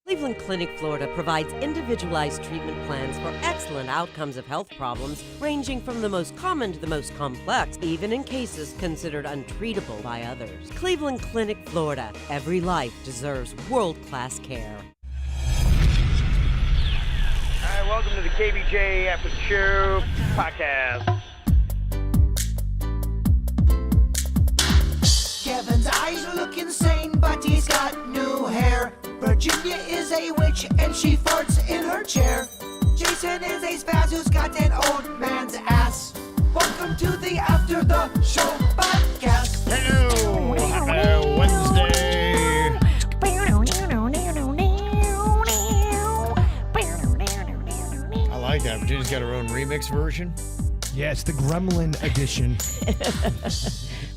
Cleveland Clinic, Florida provides individualized treatment plans for excellent outcomes of health problems ranging from the most common to the most complex, even in cases considered untreatable by others. Cleveland Clinic, Florida. Every life deserves world-class care. All right, welcome to the KVJ After the Show podcast. Kevin's eyes look insane, but he's got new hair. Virginia is a witch, and she farts in her chair. Jason is a spaz who's got an old man's ass. Welcome to the After the Show podcast. Hello, Wednesday. I like that. Virginia's got her own remix version. Yeah, it's the Gremlin edition.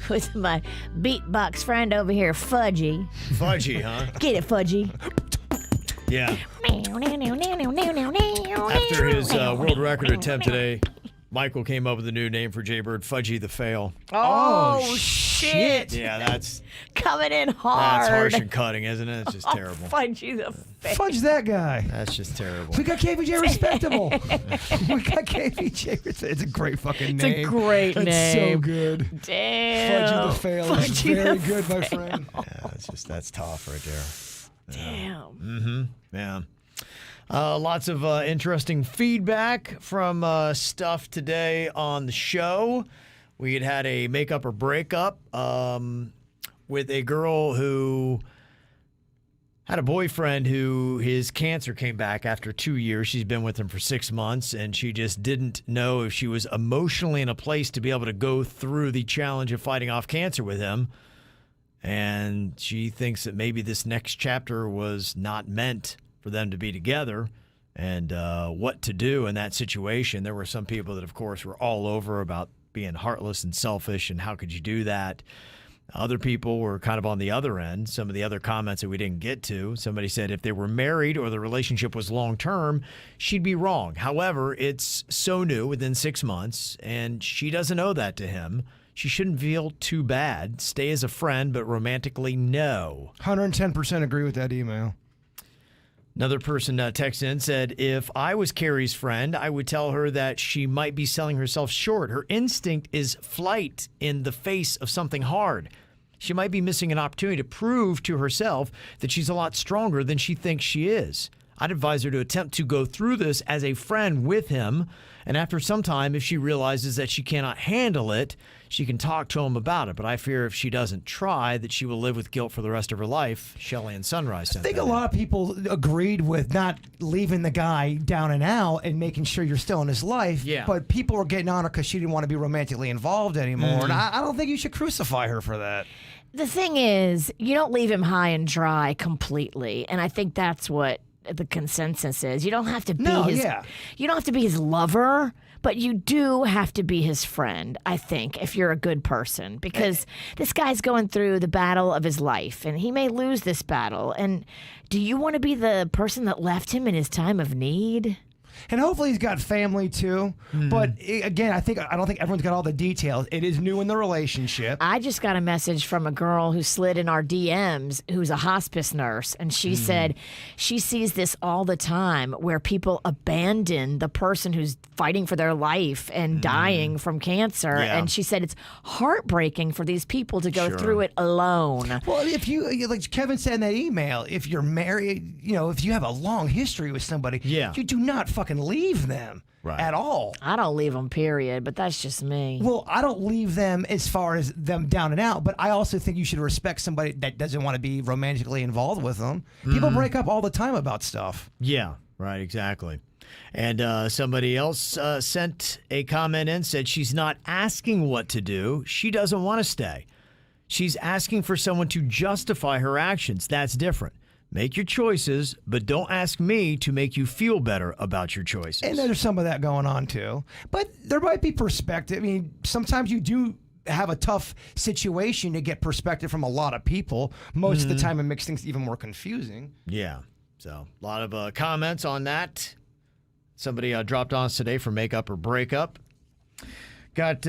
With my beatbox friend over here, Fudgy. Fudgy, huh? Get it, Fudgy. Yeah. After his world record attempt today, Michael came up with a new name for Jaybird, Fudgy the Fail. Oh, shit. Yeah, that's Coming in hard. That's harsh and cutting, isn't it? It's just terrible. Fudgy the Fail. Fudge that guy. That's just terrible. We got KVJ Respectable. We got KVJ Respectable. It's a great fucking name. It's a great That's name. so good. Damn. Fudgy the Fail is Fudgy very the good, my Fail. friend. Yeah, that's tough right there. Damn. Mm-hmm. Yeah. Lots of interesting feedback from stuff today on the show. We had a makeup or breakup with a girl who had a boyfriend who his cancer came back after 2 years. She's been with him for 6 months, and she just didn't know if she was emotionally in a place to be able to go through the challenge of fighting off cancer with him. And she thinks that maybe this next chapter was not meant for them to be together, and what to do in that situation. There were some people that, of course, were all over about being heartless and selfish and how could you do that. Other people were kind of on the other end. Some of the other comments that we didn't get to. Somebody said if they were married or the relationship was long-term, she'd be wrong. However, it's so new within 6 months, and she doesn't owe that to him. She shouldn't feel too bad. Stay as a friend, but romantically, no. 110% agree with that email. Another person texted in and said, if I was Carrie's friend, I would tell her that she might be selling herself short. Her instinct is flight in the face of something hard. She might be missing an opportunity to prove to herself that she's a lot stronger than she thinks she is. I'd advise her to attempt to go through this as a friend with him. And after some time, if she realizes that she cannot handle it, she can talk to him about it. But I fear if she doesn't try, that she will live with guilt for the rest of her life. Shelley and Sunrise. I think a lot of people agreed with not leaving the guy down and out and making sure you're still in his life. Yeah. But people were getting on her because she didn't want to be romantically involved anymore. And I don't think you should crucify her for that. The thing is, you don't leave him high and dry completely. And I think that's what the consensus is. You don't have to be you don't have to be his lover, but you do have to be his friend, I think, if you're a good person, because this guy's going through the battle of his life and he may lose this battle. And do you want to be the person that left him in his time of need? And hopefully he's got family too. But again, I don't think everyone's got all the details. It is new in the relationship. I just got a message from a girl who slid in our DMs who's a hospice nurse, and she said she sees this all the time where people abandon the person who's fighting for their life and dying from cancer. Yeah. And she said it's heartbreaking for these people to go through it alone. Well, if you, like Kevin said in that email, if you're married, if you have a long history with somebody, you do not fucking leave them at all. I don't leave them, period, but that's just me. Well, I don't leave them as far as them down and out, but I also think you should respect somebody that doesn't want to be romantically involved with them. People break up all the time about stuff. Yeah, right, exactly. And somebody else sent a comment in, said she's not asking what to do. She doesn't want to stay. She's asking for someone to justify her actions. That's different. Make your choices, but don't ask me to make you feel better about your choices. And there's some of that going on, too. But there might be perspective. I mean, sometimes you do have a tough situation to get perspective from a lot of people. Most of the time, it makes things even more confusing. Yeah. So a lot of comments on that. Somebody dropped on us today for makeup or breakup. Got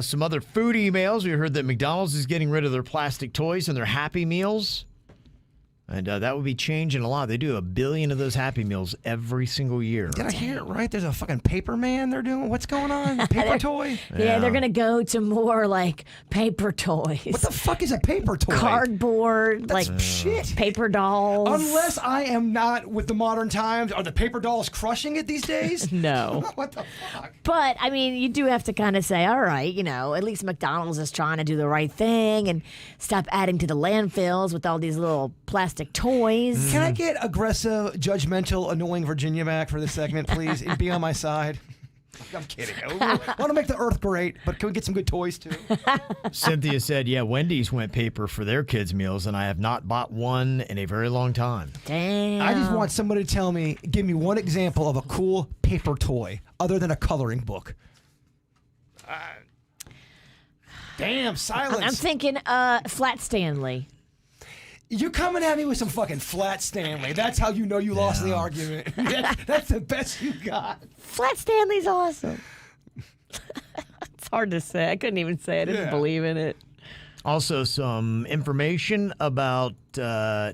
some other food emails. We heard that McDonald's is getting rid of their plastic toys and their Happy Meals. And that would be changing a lot. They do 1 billion of those Happy Meals every single year. Did I hear it right? There's a fucking paper man they're doing. What's going on? Paper toy? Yeah, they're going to go to more like paper toys. What the fuck is a paper toy? Cardboard, That's like shit. paper dolls. Unless I am not with the modern times. Are the paper dolls crushing it these days? No. What the fuck? But, I mean, you do have to kind of say, all right, at least McDonald's is trying to do the right thing and stop adding to the landfills with all these little plastic toys. Can I get aggressive, judgmental, annoying Virginia back for this segment, please? And be on my side. I'm kidding. I want to make the earth great, but can we get some good toys, too? Cynthia said, yeah, Wendy's went paper for their kids' meals, and I have not bought one in a very long time. Damn. I just want somebody to give me one example of a cool paper toy other than a coloring book. Damn, silence. I'm thinking Flat Stanley. You're coming at me with some fucking Flat Stanley. That's how you know you lost the argument. That's the best you got. Flat Stanley's awesome. It's hard to say. I couldn't even say I didn't believe in it. Also, some information about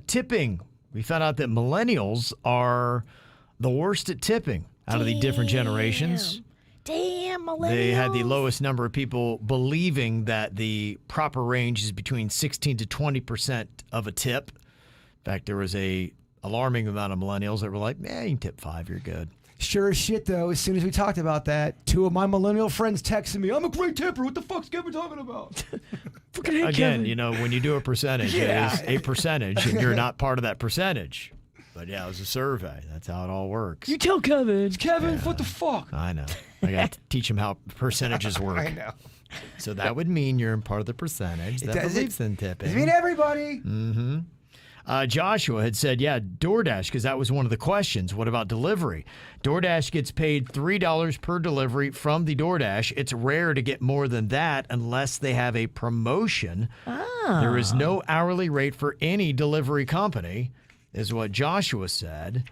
tipping. We found out that millennials are the worst at tipping out of the different generations. Damn, millennials. They had the lowest number of people believing that the proper range is between 16 to 20% of a tip. In fact, there was a alarming amount of millennials that were like, you can tip 5, you're good. Sure as shit, though, as soon as we talked about that, 2 of my millennial friends texted me, I'm a great tipper. What the fuck's Kevin talking about? Again, when you do a percentage, it is a percentage, and you're not part of that percentage. But yeah, it was a survey. That's how it all works. You tell Kevin. Kevin, what the fuck? I know. I got to teach him how percentages work. I know. So that would mean you're in part of the percentage that believes in tipping. Does it mean everybody? Mm-hmm. Joshua had said, DoorDash, because that was one of the questions. What about delivery? DoorDash gets paid $3 per delivery from the DoorDash. It's rare to get more than that unless they have a promotion. There is no hourly rate for any delivery company, is what Joshua said.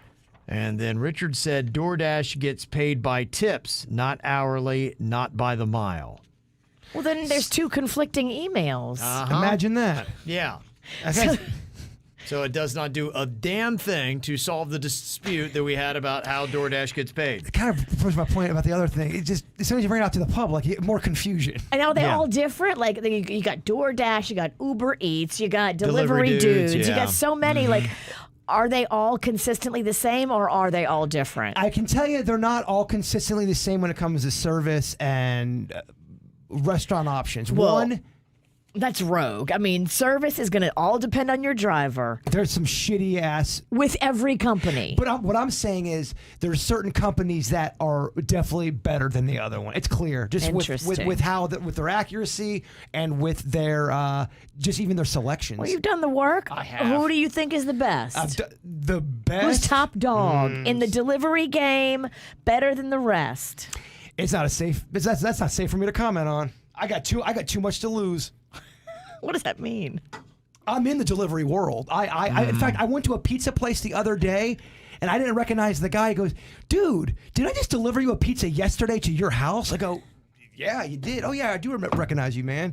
And then Richard said DoorDash gets paid by tips, not hourly, not by the mile. Well, then there's 2 conflicting emails. Imagine that. Yeah. So it does not do a damn thing to solve the dispute that we had about how DoorDash gets paid. It kind of proves my point about the other thing. It just, as soon as you bring it out to the public, you get more confusion. And are they all different? Like, you got DoorDash, you got Uber Eats, you got Delivery Dudes. You got so many, are they all consistently the same, or are they all different? I can tell you they're not all consistently the same when it comes to service and restaurant options. That's rogue. I mean, service is going to all depend on your driver. There's some shitty ass with every company. But what I'm saying is there's certain companies that are definitely better than the other one. It's clear, just with how with their accuracy and with their just even their selections. Well, you've done the work. I have. Who do you think is the best? The best. Who's top dog in the delivery game? Better than the rest. It's not a safe. That's not safe for me to comment on. I got too much to lose. What does that mean? I'm in the delivery world. In fact, I went to a pizza place the other day, and I didn't recognize the guy. He goes, dude, did I just deliver you a pizza yesterday to your house? I go, yeah, you did. Oh, yeah, I do recognize you, man.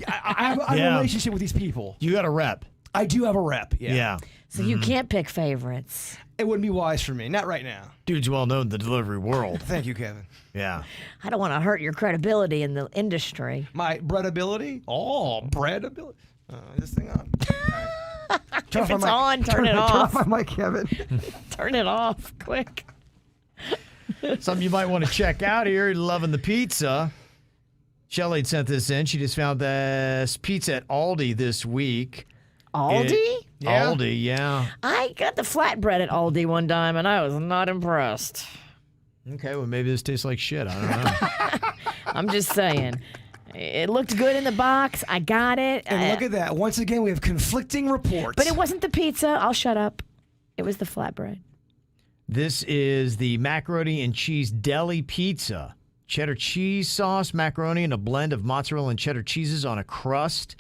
I have a relationship with these people. You got a rep. I do have a rep, yeah. So you can't pick favorites. It wouldn't be wise for me. Not right now. Dude's well known in the delivery world. Thank you, Kevin. Yeah. I don't want to hurt your credibility in the industry. My breadability? Oh, breadability. Is this thing on? If it's on, turn it off. Turn off my mic, Kevin. Turn it off, quick. Something you might want to check out here. Loving the pizza. Shelly had sent this in. She just found this pizza at Aldi this week. Aldi? Aldi, yeah. I got the flatbread at Aldi one time, and I was not impressed. Okay, well, maybe this tastes like shit. I don't know. I'm just saying. It looked good in the box. I got it. And look at that. Once again, we have conflicting reports. But it wasn't the pizza. I'll shut up. It was the flatbread. This is the macaroni and cheese deli pizza. Cheddar cheese sauce, macaroni, and a blend of mozzarella and cheddar cheeses on a crust.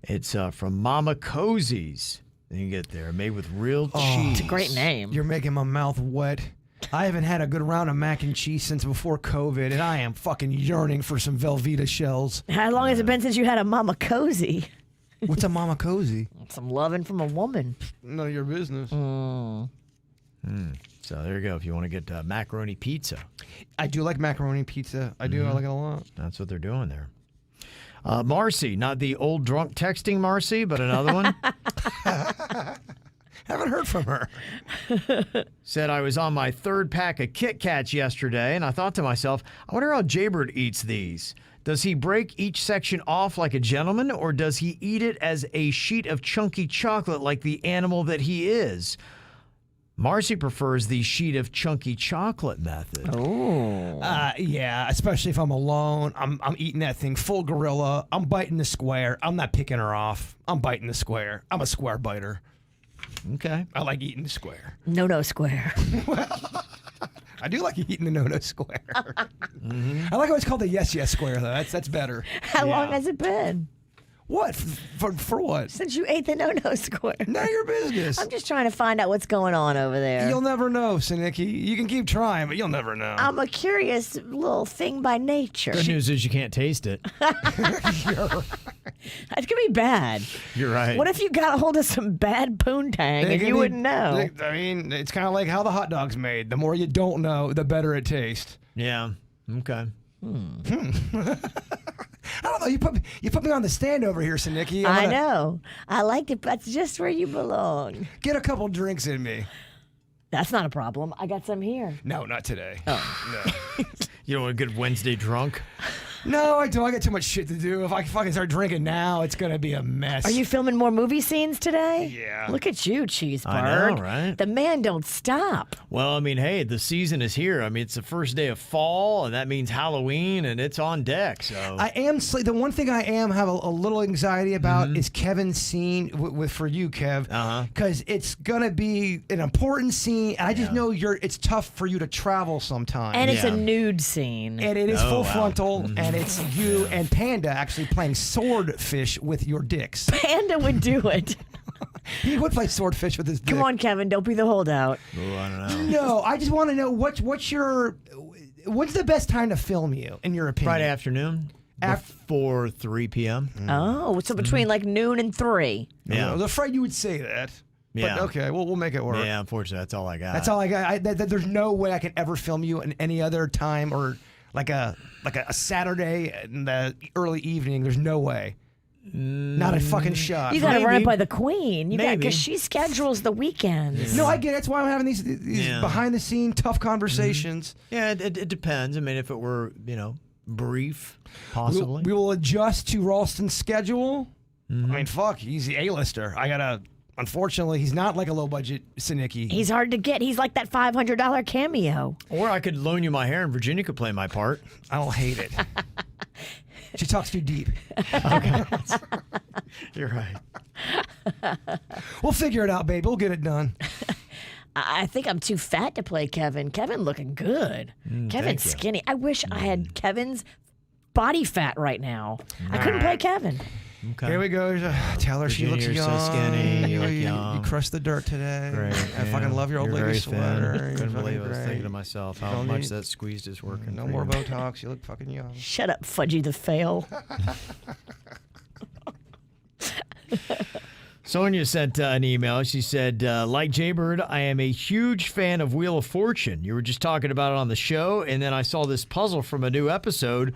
It's from Mama Cozy's. Then you get there, made with real cheese. It's a great name. You're making my mouth wet. I haven't had a good round of mac and cheese since before COVID, and I am fucking yearning for some Velveeta shells. How long has it been since you had a Mama Cozy? What's a mama cozy? Some loving from a woman. None of your business. So there you go. If you want to get macaroni pizza. I do like macaroni pizza. I do. I like it a lot. That's what they're doing there. Marcy, not the old drunk texting Marcy, but another one. Haven't heard from her. Said, I was on my third pack of Kit Kats yesterday, and I thought to myself, I wonder how Jaybird eats these. Does he break each section off like a gentleman, or does he eat it as a sheet of chunky chocolate like the animal that he is? Marcy prefers the sheet of chunky chocolate method. Oh. Yeah, especially if I'm alone. I'm eating that thing full gorilla. I'm biting the square. I'm not picking her off. I'm biting the square. I'm a square biter. Okay. I like eating the square. No square. I do like eating the no square. I like how it's called the yes square though. That's better. How long has it been? What? For what? Since you ate the no square. None of your business. I'm just trying to find out what's going on over there. You'll never know, Sinicki. You can keep trying, but you'll never know. I'm a curious little thing by nature. Good news is you can't taste it. That could be bad. You're right. What if you got a hold of some bad poontang and you wouldn't know? I mean, it's kind of like how the hot dog's made. The more you don't know, the better it tastes. Yeah. Okay. I don't know. You put me on the stand over here, Sinicki. I know. I like it. That's just where you belong. Get a couple drinks in me. That's not a problem. I got some here. No, not today. Oh. No. You don't want a good Wednesday drunk? No, I don't. I got too much shit to do. If I fucking start drinking now, it's going to be a mess. Are you filming more movie scenes today? Yeah. Look at you, Cheeseburg. I know, right? The man don't stop. Well, I mean, hey, the season is here. I mean, it's the first day of fall, and that means Halloween, and it's on deck. So I am the one thing I have a little anxiety about is Kevin's scene with for you, Kev, because it's gonna be an important scene, and I just know it's tough for you to travel sometimes, And it's a nude scene. and it is full frontal, and it's you and Panda actually playing swordfish with your dicks. Panda would do it. He would play swordfish with his dick. Come on, Kevin. Don't be the holdout. oh, I don't know. No, I just want to know what's the best time to film you, in your opinion? Friday afternoon before 3 p.m. Oh, so between like noon and 3. Yeah. I was afraid you would say that. Yeah. But okay, we'll make it work. Yeah, unfortunately, that's all I got. That's all I got. There's no way I can ever film you in any other time or like a Saturday in the early evening. There's no way. Not a fucking shot. You got to run Maybe. it by the queen. You got Maybe. because she schedules the weekends. No, I get it. That's why I'm having these behind the scene tough conversations. Yeah, it depends. I mean, if it were, brief, possibly. We will adjust to Ralston's schedule. I mean, fuck, he's the A-lister. Unfortunately, he's not like a low-budget Sinicki. He's hard to get. He's like that $500 cameo. Or I could loan you my hair and Virginia could play my part. I don't hate it. She talks too deep. You're right. We'll figure it out, babe. We'll get it done. I think I'm too fat to play Kevin. Kevin looking good. Kevin's you. skinny. I wish I had Kevin's body fat right now. I couldn't play Kevin. Okay. Here we go. Tell her she looks Virginia, you're young. so skinny. You look You young. crushed the dirt today. Great. I fucking love your old You're lady very sweater. thin. You're Couldn't fucking believe I was great. thinking to myself how Don't much need- that squeezed is working. No for more you. Botox. You look fucking young. Shut up, Fudgy the Fail. Sonia sent an email. She said, like Jaybird, I am a huge fan of Wheel of Fortune. You were just talking about it on the show, and then I saw this puzzle from a new episode.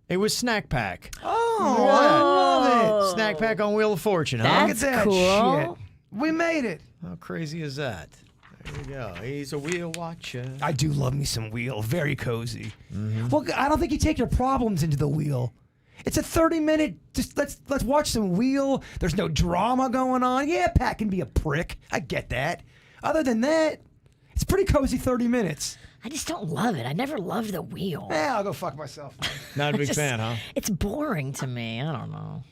It was Snack Pack. Oh, I love it. Snack Pack on Wheel of Fortune, huh? That's Look at that cool. shit. We made it. How crazy is that? There you go. He's a wheel watcher. I do love me some wheel. Very cozy. Well, I don't think you take your problems into the wheel. It's a 30-minute. Just let's watch some wheel. There's no drama going on. Yeah, Pat can be a prick. I get that. Other than that, it's pretty cozy 30 minutes. I just don't love it. I never loved the wheel. Yeah, I'll go fuck myself. Not a big Just- fan, huh? It's boring to me. I don't know.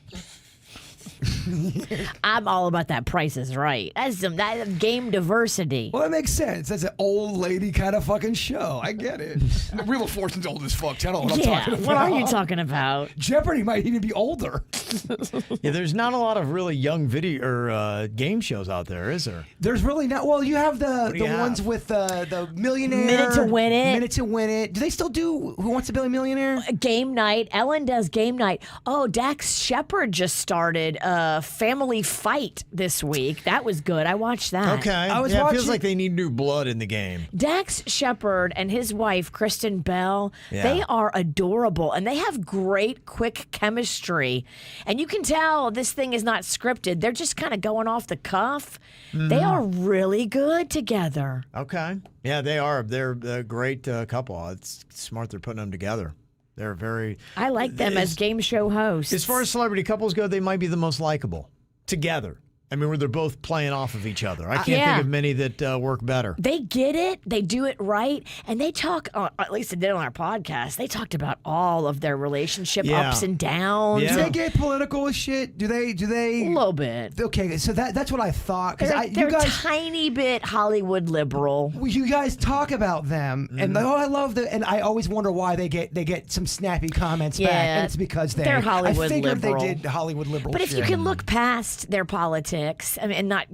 I'm all about that Price is Right. That's that game diversity. Well, that makes sense. That's an old lady kind of fucking show. I get it. Wheel of Fortune's old as fuck. I don't know what I'm Yeah, talking about. what are you talking about? Jeopardy might even be older. Yeah, there's not a lot of really young video or game shows out there, is there? There's really not. Well, you have do you ones have? with the millionaire. Minute to Win It. Minute to Win It. Do they still do Who Wants to Be a Millionaire? Game night. Ellen does game night. Oh, Dax Shepard just started did Family Fight this week. That was good. I watched that. Okay. It feels like they need new blood in the game. Dax Shepard and his wife, Kristen Bell, Yeah. they are adorable, and they have great, quick chemistry. And you can tell this thing is not scripted. They're just kind of going off the cuff. They are really good together. Okay. Yeah, they are. They're a great couple. It's smart they're putting them together. They're very... I like them as game show hosts. As far as celebrity couples go, they might be the most likable together. I mean, where they're both playing off of each other. I can't think of many that work better. They get it. They do it right. And they talk, at least they did on our podcast, they talked about all of their relationship ups and downs. Yeah. Do they get political as shit? Do they? A little bit. Okay, so that's what I thought. They're You guys, a tiny bit Hollywood liberal. you guys talk about them, and I love and I always wonder why they get some snappy comments back, and it's because they're Hollywood I figured liberal. they did Hollywood liberal. But if shit. you can look past their politics, I mean, and not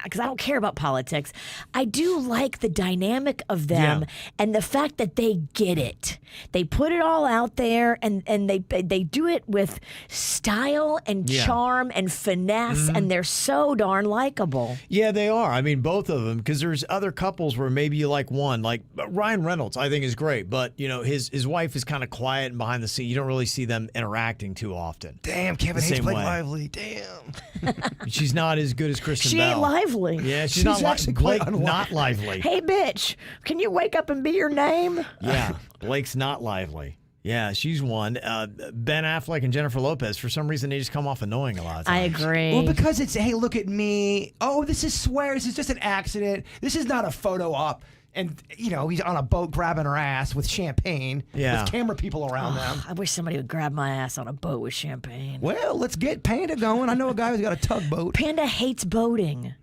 because I don't care about politics, I do like the dynamic of them and the fact that they get it. They put it all out there, and they do it with style and charm and finesse, and they're so darn likable. Yeah, they are. I mean, both of them, because there's other couples where maybe you like one. Like Ryan Reynolds, I think is great, but his wife is kind of quiet and behind the scene. You don't really see them interacting too often. Damn, Kevin hates Blake Lively. Damn. She's not as good as Kristen She Bell. ain't lively. Yeah, she's not actually Blake, quite not lively. Hey, bitch, can you wake up and be your name? Yeah, Blake's not lively. Yeah, she's one. Ben Affleck and Jennifer Lopez, for some reason, they just come off annoying a lot of times. I agree. Well, because it's, hey, look at me. Oh, this is swear. This is just an accident. This is not a photo op. And, he's on a boat grabbing her ass with champagne with camera people around them. I wish somebody would grab my ass on a boat with champagne. Well, let's get Panda going. I know a guy who's got a tugboat. Panda hates boating.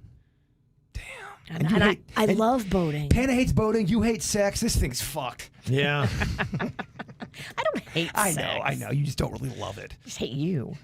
And I love boating. Panda hates boating. You hate sex. This thing's fucked. Yeah. I don't hate sex. I know. You just don't really love it. I just hate you.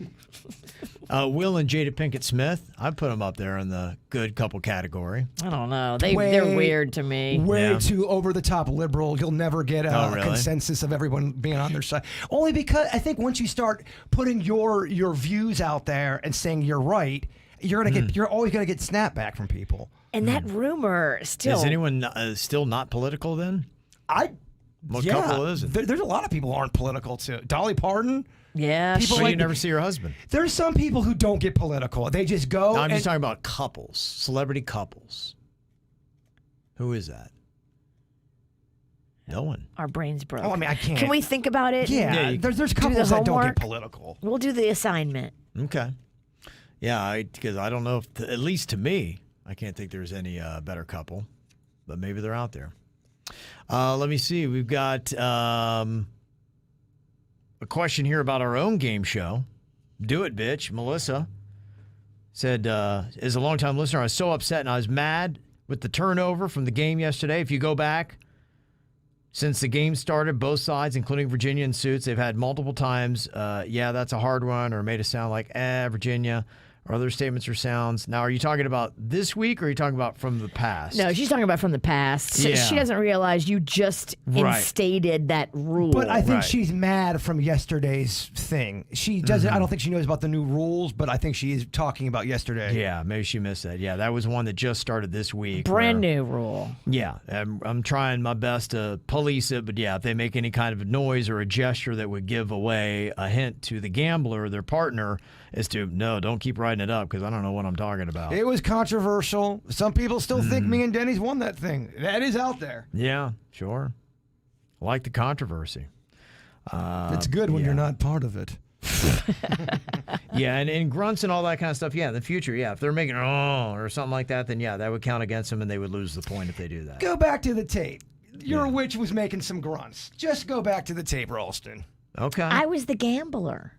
Will and Jada Pinkett Smith, I'd put them up there in the good couple category. I don't know. They're weird to me. Way too over the top liberal. You'll never get a consensus of everyone being on their side. Only because I think once you start putting your views out there and saying you're right, you're always gonna get snapback from people. And that rumor still. Is anyone still not political then? What couple is it? There's a lot of people who aren't political too. Dolly Parton. Yeah. So you never see her husband. There's some people who don't get political. They just go. No, I'm just talking about couples, celebrity couples. Who is that? No one. Our brains broke. Oh, I mean, I can't. Can we think about it? Yeah, there's couples that don't get political. We'll do the assignment. Okay. Yeah, because I don't know if, at least to me, I can't think there's any better couple, but maybe they're out there. Let me see. We've got a question here about our own game show. Do it, bitch. Melissa said, as a longtime listener, I was so upset and I was mad with the turnover from the game yesterday. If you go back, since the game started, both sides, including Virginia and Suits, they've had multiple times, that's a hard one, or made it sound like, Virginia, or other statements or sounds. Now, are you talking about this week, or are you talking about from the past? No, she's talking about from the past. So she doesn't realize you just instated that rule. But I think she's mad from yesterday's thing. She doesn't. I don't think she knows about the new rules, but I think she is talking about yesterday. Yeah, maybe she missed that. Yeah, that was one that just started this week. Brand new rule. Yeah, I'm trying my best to police it, but yeah, if they make any kind of noise or a gesture that would give away a hint to the gambler or their partner as to, no, don't keep writing it up because I don't know what I'm talking about. It was controversial. Some people still think me and Denny's won that thing. That is out there. Yeah, sure. I like the controversy. It's good when you're not part of it. Yeah, and grunts and all that kind of stuff. Yeah, in the future, if they're making or something like that, then that would count against them and they would lose the point if they do that. Go back to the tape. Your witch was making some grunts. Just go back to the tape, Ralston. Okay. I was the gambler.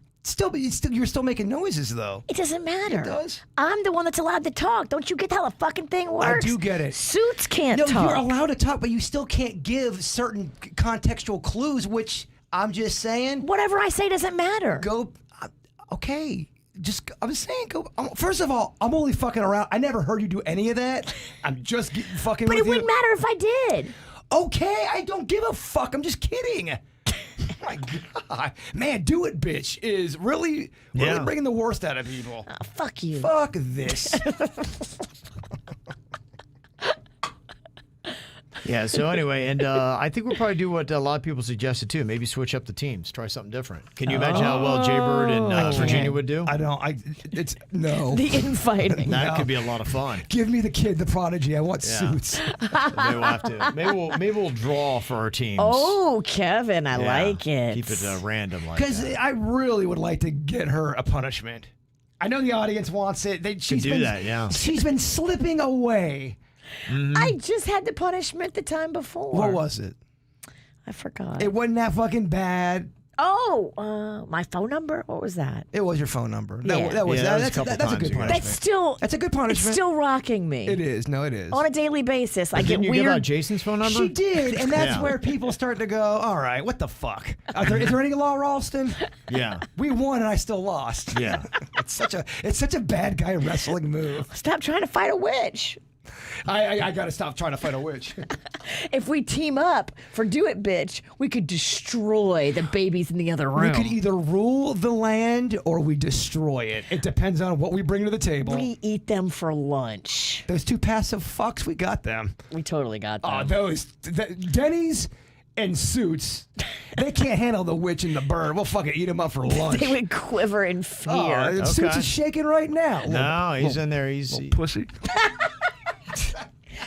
You're still making noises, though. It doesn't matter. It does. I'm the one that's allowed to talk. Don't you get how the fucking thing works? I do get it. Suits can't talk. No, you're allowed to talk, but you still can't give certain contextual clues, which I'm just saying. Whatever I say doesn't matter. Go. Okay. I'm saying, go. First of all, I'm only fucking around. I never heard you do any of that. I'm just fucking but with you. But it wouldn't matter if I did. Okay, I don't give a fuck. I'm just kidding. My God. Man, do it, bitch, is really bringing the worst out of people. Fuck you. Fuck this. Yeah, so anyway, and I think we'll probably do what a lot of people suggested too. Maybe switch up the teams, try something different. Can you imagine how well Jay Bird and Virginia would do? I don't. It's no. The infighting. That could be a lot of fun. Give me the kid, the prodigy. I want suits. Maybe we'll have to. Maybe we'll draw for our teams. Oh, Kevin, I like it. Keep it random like Because that. I really would like to get her a punishment. I know the audience wants it. She's been slipping away. Mm-hmm. I just had the punishment the time before. What was it? I forgot. It wasn't that fucking bad. Oh, my phone number? What was that? It was your phone number. Yeah. That's a good punishment. That's a good punishment. It's still rocking me. It is. No, it is. On a daily basis. I get Didn't you weird. give out Jason's phone number? She did, and that's where people start to go, all right, what the fuck? Is there any law, Ralston? Yeah. We won and I still lost. Yeah. It's such a bad guy wrestling move. Stop trying to fight a witch. I got to stop trying to fight a witch. If we team up for Do It Bitch, we could destroy the babies in the other room. We could either rule the land or we destroy it. It depends on what we bring to the table. We eat them for lunch. Those two passive fucks, we got them. We totally got them. Oh, Denny's and Suits, they can't handle the witch and the bird. We'll fucking eat them up for lunch. They would quiver in fear. Suits is shaking right now. No, he's in there. He's pussy.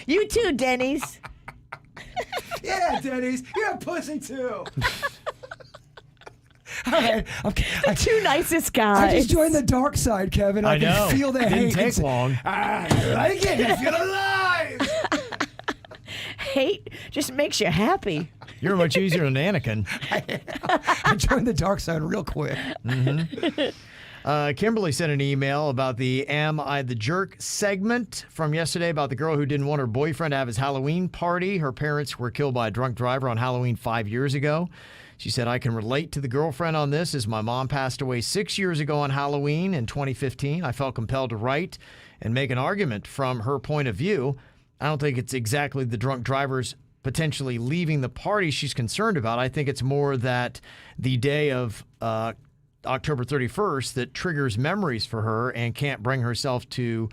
You too, Denny's. Yeah, Denny's. You're a pussy too. All right, The two nicest guys. I just joined the dark side, Kevin. I know. can feel the Didn't hate. take long. I like it. I feel alive. Hate just makes you happy. You're much easier than Anakin. I joined the dark side real quick. Mm-hmm. Kimberly sent an email about the Am I the Jerk segment from yesterday about the girl who didn't want her boyfriend to have his Halloween party. Her parents were killed by a drunk driver on Halloween 5 years ago. She said, I can relate to the girlfriend on this as my mom passed away 6 years ago on Halloween in 2015. I felt compelled to write and make an argument from her point of view. I don't think it's exactly the drunk driver's potentially leaving the party she's concerned about. I think it's more that the day of October 31st that triggers memories for her and can't bring herself to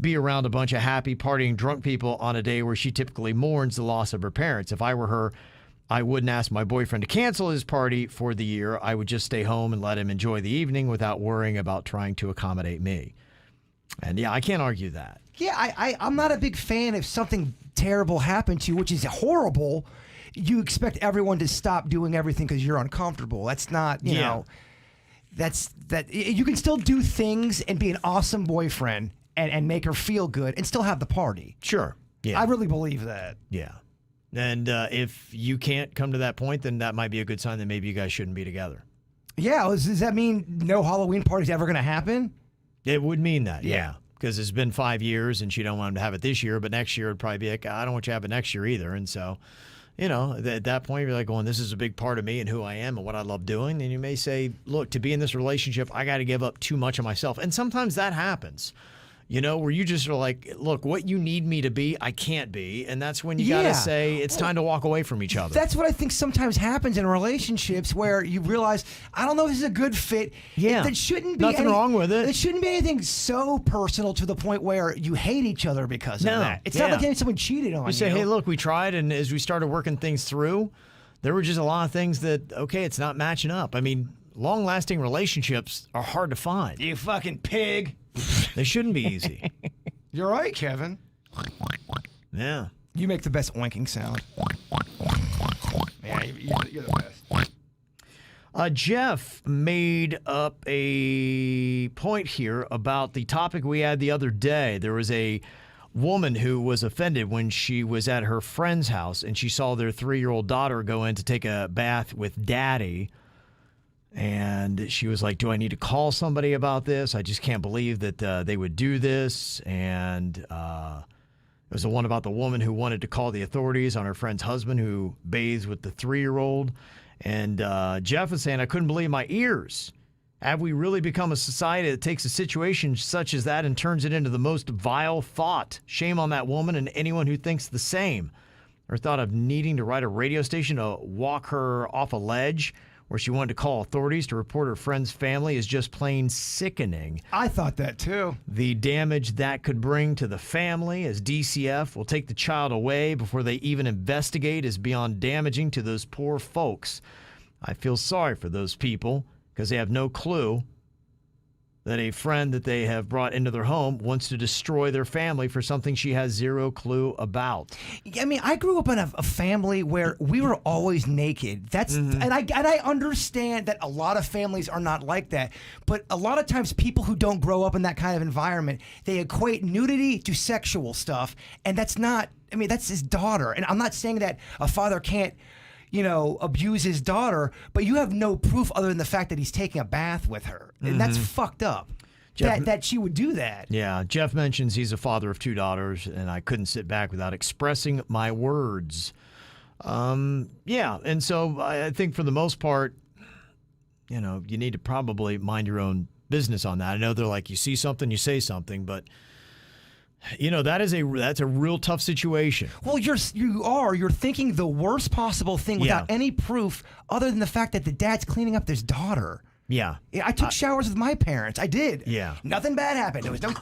be around a bunch of happy, partying, drunk people on a day where she typically mourns the loss of her parents. If I were her, I wouldn't ask my boyfriend to cancel his party for the year. I would just stay home and let him enjoy the evening without worrying about trying to accommodate me. And yeah, I can't argue that. Yeah, I'm not a big fan if something terrible happened to you, which is horrible. You expect everyone to stop doing everything because you're uncomfortable. That's not, you know. That you can still do things and be an awesome boyfriend and make her feel good and still have the party. Sure. Yeah. I really believe that. Yeah. And if you can't come to that point, then that might be a good sign that maybe you guys shouldn't be together. Yeah. Does that mean no Halloween party's ever going to happen? It would mean that, yeah. Because it's been 5 years and she don't want him to have it this year, but next year it'd probably be like, I don't want you to have it next year either. And so, you know, at that point, you're like going, this is a big part of me and who I am and what I love doing. And you may say, look, to be in this relationship, I got to give up too much of myself. And sometimes that happens, you know, where you just are like, look, what you need me to be, I can't be. And that's when you got to say it's time to walk away from each other. That's what I think sometimes happens in relationships where you realize, I don't know if this is a good fit. Yeah. That shouldn't be nothing wrong with it. It shouldn't be anything so personal to the point where you hate each other because of that. It's not like someone cheated on you. You say, hey, look, we tried. And as we started working things through, there were just a lot of things that, okay, it's not matching up. I mean, long-lasting relationships are hard to find. You fucking pig. They shouldn't be easy. You're right, Kevin. Yeah. You make the best oinking sound. Yeah, you're the best. Jeff made up a point here about the topic we had the other day. There was a woman who was offended when she was at her friend's house and she saw their 3-year-old daughter go in to take a bath with daddy. And she was like, do I need to call somebody about this? I just can't believe that they would do this. And it was the one about the woman who wanted to call the authorities on her friend's husband who bathes with the 3-year-old. And Jeff is saying, I couldn't believe my ears. Have we really become a society that takes a situation such as that and turns it into the most vile thought? Shame on that woman and anyone who thinks the same. Her thought of needing to write a radio station to walk her off a ledge where she wanted to call authorities to report her friend's family is just plain sickening. I thought that too. The damage that could bring to the family as DCF will take the child away before they even investigate is beyond damaging to those poor folks. I feel sorry for those people because they have no clue that a friend that they have brought into their home wants to destroy their family for something she has zero clue about. I mean, I grew up in a family where we were always naked. That's and I understand that a lot of families are not like that. But a lot of times people who don't grow up in that kind of environment, they equate nudity to sexual stuff. And that's not, I mean, that's his daughter. And I'm not saying that a father can't, abuse his daughter, but you have no proof other than the fact that he's taking a bath with her. And that's fucked up. Jeff, that she would do that. Yeah, Jeff mentions he's a father of 2 daughters, and I couldn't sit back without expressing my words. Yeah, and so I think for the most part, you need to probably mind your own business on that. I know they're like, you see something, you say something, but that's a real tough situation. Well, you're thinking the worst possible thing without any proof other than the fact that the dad's cleaning up his daughter. Yeah. I took showers with my parents. I did. Yeah. Nothing bad happened. There was no.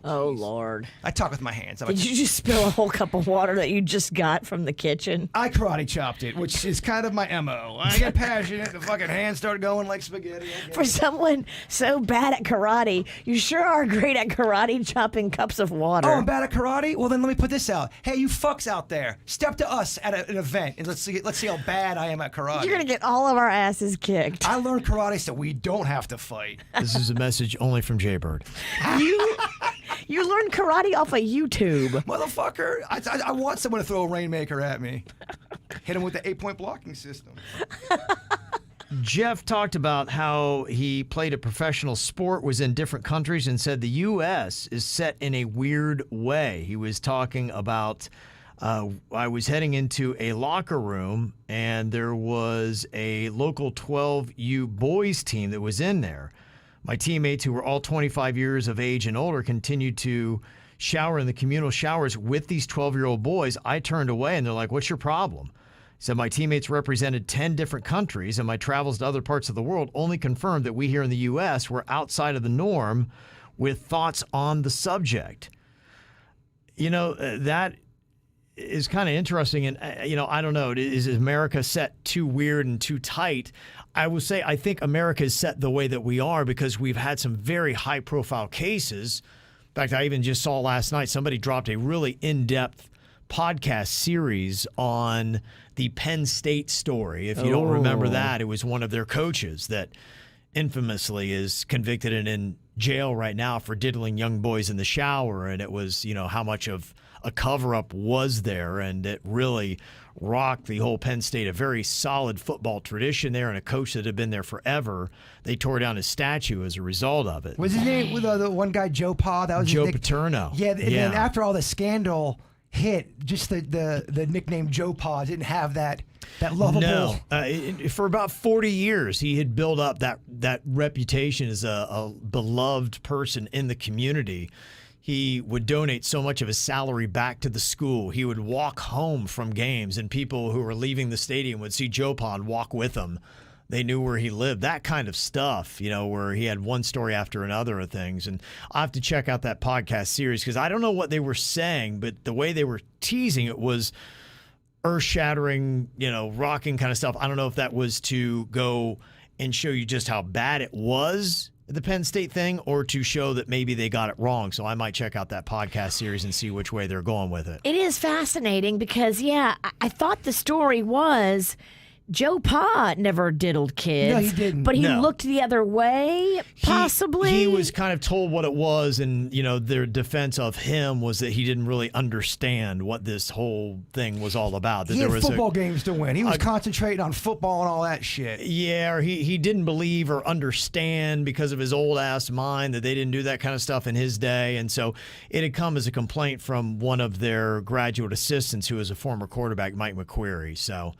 Oh, Lord. I talk with my hands. Did you just spill a whole cup of water that you just got from the kitchen? I karate chopped it, which is kind of my MO. I get passionate. The fucking hands start going like spaghetti. For someone so bad at karate, you sure are great at karate chopping cups of water. Oh, I'm bad at karate? Well, then let me put this out. Hey, you fucks out there, step to us at an event, and let's see how bad I am at karate. You're going to get all of our asses kicked. I learned karate so we don't have to fight. This is a message only from Jaybird. You learned karate off of YouTube. Motherfucker, I want someone to throw a rainmaker at me. Hit him with the 8-point blocking system. Jeff talked about how he played a professional sport, was in different countries, and said the U.S. is set in a weird way. He was talking about, I was heading into a locker room, and there was a local 12U boys team that was in there. My teammates, who were all 25 years of age and older, continued to shower in the communal showers with these 12-year-old boys. I turned away, and they're like, "What's your problem?" He said, "My teammates represented 10 different countries, and my travels to other parts of the world only confirmed that we here in the U.S. were outside of the norm with thoughts on the subject." That is kind of interesting, and I don't know. Is America set too weird and too tight? I will say I think America is set the way that we are because we've had some very high-profile cases. In fact, I even just saw last night somebody dropped a really in-depth podcast series on the Penn State story. If you don't remember that, it was one of their coaches that infamously is convicted and in jail right now for diddling young boys in the shower, and it was, how much of a cover-up was there, and it really rocked the whole Penn State, a very solid football tradition there, and a coach that had been there forever. They tore down his statue as a result of it. Was his name the one guy, Joe Pa? That was Joe Paterno. Yeah, and then after all the scandal hit, just the nickname Joe Pa didn't have that lovable. No, for about 40 years, he had built up that reputation as a beloved person in the community. He would donate so much of his salary back to the school. He would walk home from games, and people who were leaving the stadium would see Joe Pa and walk with him. They knew where he lived, that kind of stuff, where he had one story after another of things. And I'll have to check out that podcast series because I don't know what they were saying, but the way they were teasing it was earth-shattering, rocking kind of stuff. I don't know if that was to go and show you just how bad it was, the Penn State thing, or to show that maybe they got it wrong. So I might check out that podcast series and see which way they're going with it. It is fascinating because, I thought the story was Joe Pa never diddled kids. No, he didn't. But he looked the other way, possibly. He was kind of told what it was, and, their defense of him was that he didn't really understand what this whole thing was all about. That he there had was football games to win. He was concentrating on football and all that shit. Yeah, or he didn't believe or understand because of his old-ass mind that they didn't do that kind of stuff in his day. And so it had come as a complaint from one of their graduate assistants who was a former quarterback, Mike McQuarrie. So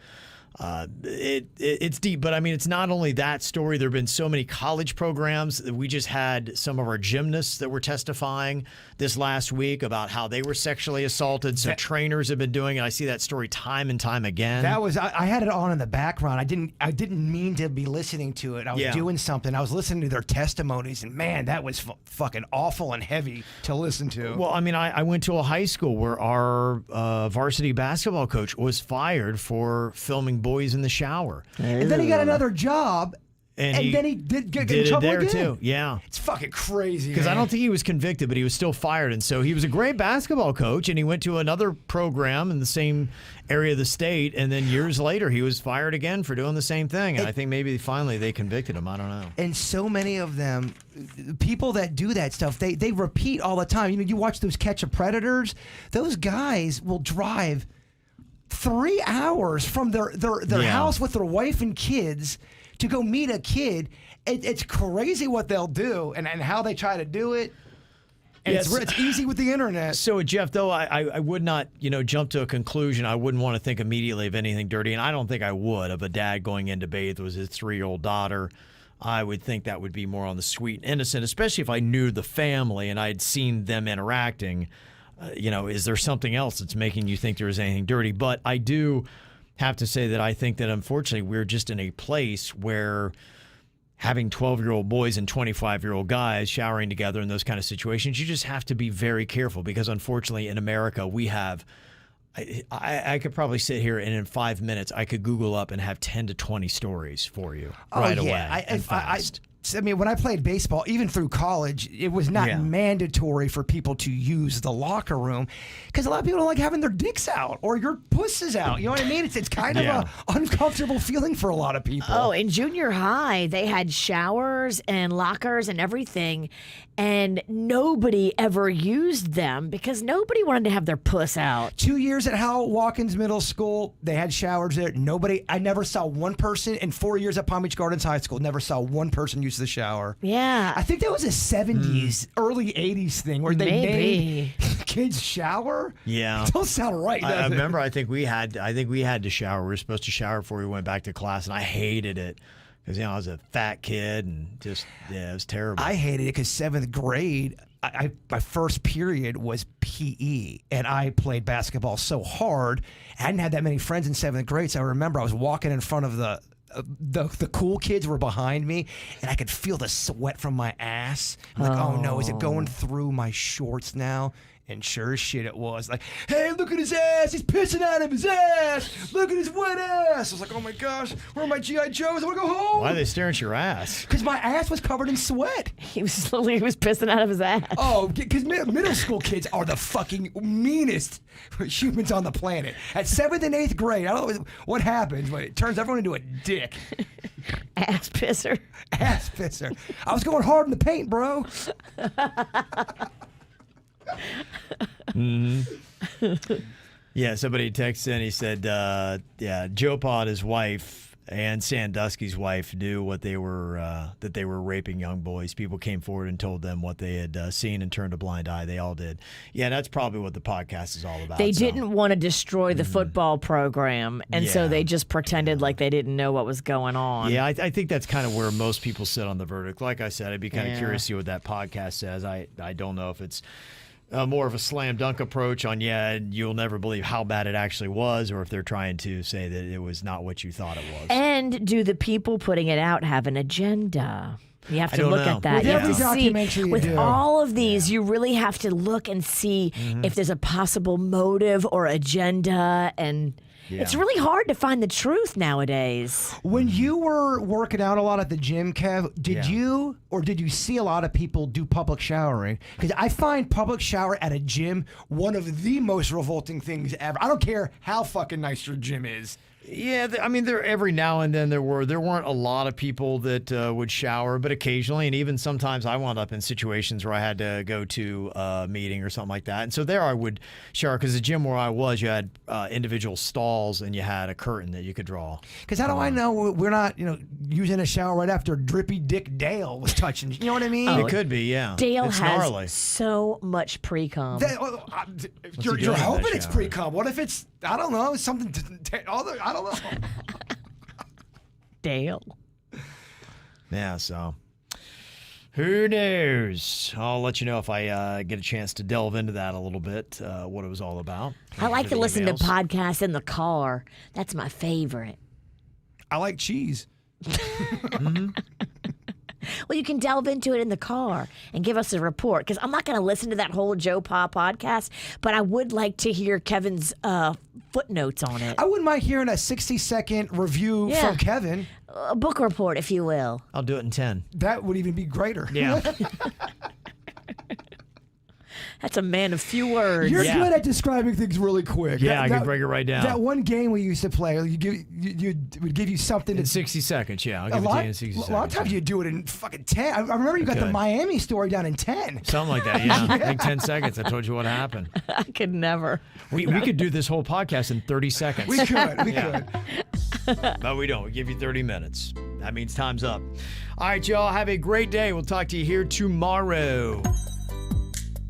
It's deep, but I mean, it's not only that story. There have been so many college programs. We just had some of our gymnasts that were testifying this last week about how they were sexually assaulted. So trainers have been doing it. I see that story time and time again. That was I had it on in the background. I didn't mean to be listening to it. I was doing something. I was listening to their testimonies, and man, that was fucking awful and heavy to listen to. Well, I mean, I went to a high school where our varsity basketball coach was fired for filming boys in the shower. And then he got another job. And then he did get in trouble there again. Too. Yeah, it's fucking crazy. Because I don't think he was convicted, but he was still fired, and so he was a great basketball coach, and he went to another program in the same area of the state, and then years later he was fired again for doing the same thing. And I think maybe finally they convicted him. I don't know. And so many of them, people that do that stuff, they repeat all the time. You know, you watch those Catch a Predators. Those guys will drive 3 hours from their house with their wife and kids to go meet a kid. It's crazy what they'll do and how they try to do it. And it's easy with the internet. So, Jeff, though, I would not, jump to a conclusion. I wouldn't want to think immediately of anything dirty, and I don't think I would, of a dad going in to bathe with his 3-year-old daughter. I would think that would be more on the sweet and innocent, especially if I knew the family and I had seen them interacting. Is there something else that's making you think there is anything dirty? But I do have to say that I think that, unfortunately, we're just in a place where having 12-year-old boys and 25-year-old guys showering together in those kind of situations, you just have to be very careful because, unfortunately, in America, we have I could probably sit here and in 5 minutes I could Google up and have 10 to 20 stories for you away and fast. I mean, when I played baseball, even through college, it was not mandatory for people to use the locker room because a lot of people don't like having their dicks out or your puss is out. You know what I mean? It's kind of an uncomfortable feeling for a lot of people. Oh, in junior high, they had showers and lockers and everything, and nobody ever used them because nobody wanted to have their puss out. 2 years at Howell Watkins Middle School, they had showers there. I never saw one person in 4 years at Palm Beach Gardens High School, never saw one person use the shower. Yeah. I think that was a 70s, early 80s thing where they made kids shower. Yeah. It don't sound right, does I it? remember I think we had to shower. We were supposed to shower before we went back to class, and I hated it because I was a fat kid and just it was terrible. I hated it because 7th grade, my first period was PE, and I played basketball so hard. I hadn't had that many friends in 7th grade, so I remember I was walking in front of the cool kids were behind me, and I could feel the sweat from my ass. I'm like, oh no, is it going through my shorts now? And sure as shit it was. Like, hey, look at his ass. He's pissing out of his ass. Look at his wet ass. I was like, oh my gosh, where are my G.I. Joes? I want to go home. Why are they staring at your ass? Because my ass was covered in sweat. He was pissing out of his ass. Oh, because middle school kids are the fucking meanest humans on the planet. At 7th and 8th grade, I don't know what happens, but it turns everyone into a dick. Ass pisser. Ass pisser. I was going hard in the paint, bro. Yeah, somebody texted in. He said, Joe Pod, his wife, and Sandusky's wife knew what they were that they were raping young boys. People came forward and told them what they had seen and turned a blind eye. They all did. Yeah, that's probably what the podcast is all about. They didn't want to destroy the football program, and so they just pretended like they didn't know what was going on. Yeah, I think that's kind of where most people sit on the verdict. Like I said, I'd be kind of curious to see what that podcast says. I don't know if it's more of a slam dunk approach on, you'll never believe how bad it actually was, or if they're trying to say that it was not what you thought it was. And do the people putting it out have an agenda? You have to look at that. With every documentary with all of these, you really have to look and see if there's a possible motive or agenda, and it's really hard to find the truth nowadays. When you were working out a lot at the gym, Kev, did you see a lot of people do public showering? Because I find public shower at a gym one of the most revolting things ever. I don't care how fucking nice your gym is. Yeah, I mean, every now and then there weren't a lot of people that would shower, but occasionally, and even sometimes I wound up in situations where I had to go to a meeting or something like that. And so there I would shower because the gym where I was, you had individual stalls and you had a curtain that you could draw. Because how do I know we're not, using a shower right after Drippy Dick Dale was touching? You know what I mean? It could be, yeah. Dale it's has gnarly. So much pre-cum. You're hoping it's pre-cum. What if it's, I don't know, something, I don't know. Dale. Yeah, so who knows? I'll let you know if I get a chance to delve into that a little bit, what it was all about. I like to listen to emails. podcasts in the car. That's my favorite. I like cheese. Well, you can delve into it in the car and give us a report, because I'm not going to listen to that whole Joe Pa podcast, but I would like to hear Kevin's footnotes on it. I wouldn't mind hearing a 60-second review from Kevin. A book report, if you will. I'll do it in 10. That would even be greater. Yeah. That's a man of few words. You're good at describing things really quick. Yeah, I can break it right down. That one game we used to play, you would give you something In to 60 seconds, yeah. I'll give it to you in 60 seconds. A lot of times you do it in fucking 10. I remember you got the Miami story down in 10. Something like that, yeah. I think 10 seconds. I told you what happened. I could never. We could do this whole podcast in 30 seconds. We could. We could. But we don't. We give you 30 minutes. That means time's up. All right, y'all. Have a great day. We'll talk to you here tomorrow.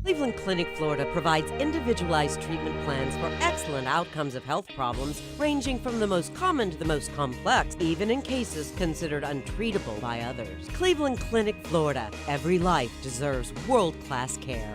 Cleveland Clinic, Florida provides individualized treatment plans for excellent outcomes of health problems, ranging from the most common to the most complex, even in cases considered untreatable by others. Cleveland Clinic, Florida. Every life deserves world-class care.